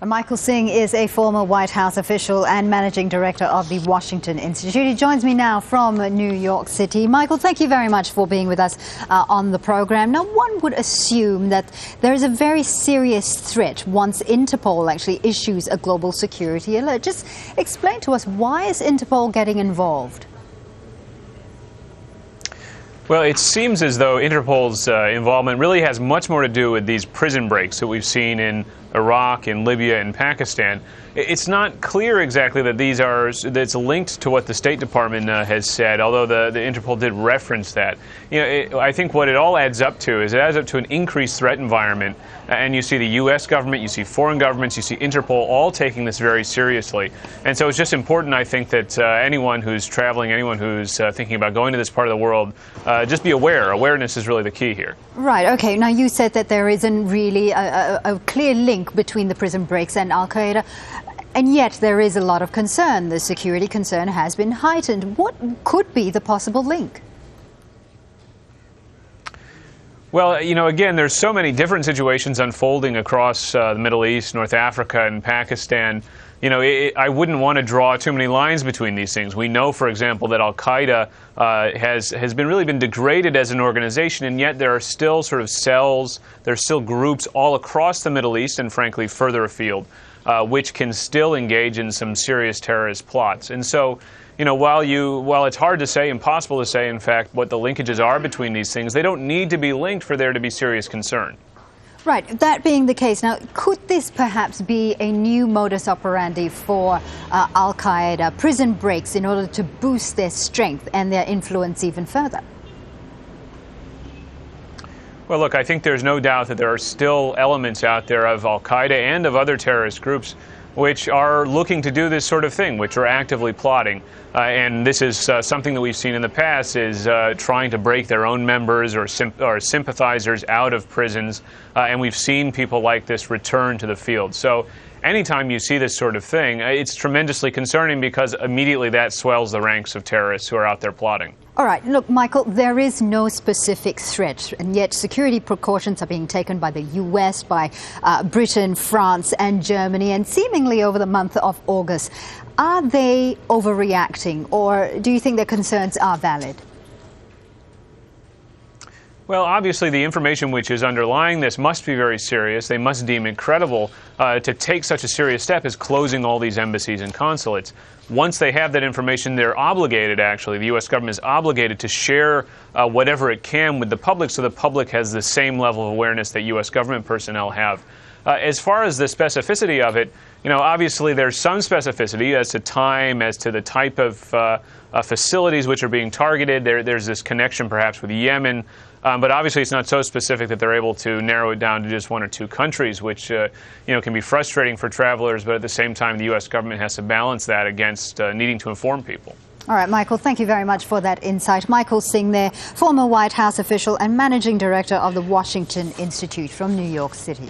Michael Singh is a former White House official and managing director of the Washington Institute. He joins me now from New York City. Michael, thank you very much for being with us on the program. Now, one would assume that there is a very serious threat once Interpol actually issues a global security alert. Just explain to us, why is Interpol getting involved? Well, it seems as though Interpol's involvement really has much more to do with these prison breaks that we've seen in Iraq, in Libya, and Pakistan. It's not clear exactly that that it's linked to what the State Department has said, although the Interpol did reference that. I think what it all adds up to is it adds up to an increased threat environment, and you see the U.S. government, you see foreign governments, you see Interpol all taking this very seriously. And so it's just important, I think, that anyone who's traveling, anyone who's thinking about going to this part of the world, just be aware. Awareness is really the key here. Right, okay. Now, you said that there isn't really a clear link between the prison breaks and Al-Qaeda. And yet there is a lot of concern. The security concern has been heightened. What could be the possible link? Well, again, there's so many different situations unfolding across the Middle East, North Africa, and Pakistan. I wouldn't want to draw too many lines between these things. We know, for example, that Al-Qaeda has really been degraded as an organization, and yet there are still sort of cells, there are still groups all across the Middle East and, frankly, further afield, which can still engage in some serious terrorist plots. And so, while it's hard to say, impossible to say, in fact, what the linkages are between these things, they don't need to be linked for there to be serious concern. Right. That being the case, now, could this perhaps be a new modus operandi for Al-Qaeda, prison breaks, in order to boost their strength and their influence even further? Well, look, I think there's no doubt that there are still elements out there of Al-Qaeda and of other terrorist groups which are looking to do this sort of thing, which are actively plotting. And this is something that we've seen in the past, is trying to break their own members or sympathizers out of prisons. And we've seen people like this return to the field. So anytime you see this sort of thing, it's tremendously concerning, because immediately that swells the ranks of terrorists who are out there plotting. All right. Look, Michael, there is no specific threat, and yet security precautions are being taken by the U.S., by Britain, France, and Germany, and seemingly over the month of August. Are they overreacting, or do you think their concerns are valid? Well, obviously, the information which is underlying this must be very serious. They must deem it credible to take such a serious step as closing all these embassies and consulates. Once they have that information, they're obligated, actually, the U.S. government is obligated to share whatever it can with the public, so the public has the same level of awareness that U.S. government personnel have. As far as the specificity of it, obviously there's some specificity as to time, as to the type of facilities which are being targeted. There's this connection perhaps with Yemen, but obviously it's not so specific that they're able to narrow it down to just one or two countries, which can be frustrating for travelers, but at the same time the U.S. government has to balance that against needing to inform people. All right, Michael, thank you very much for that insight. Michael Singh there, former White House official and managing director of the Washington Institute from New York City.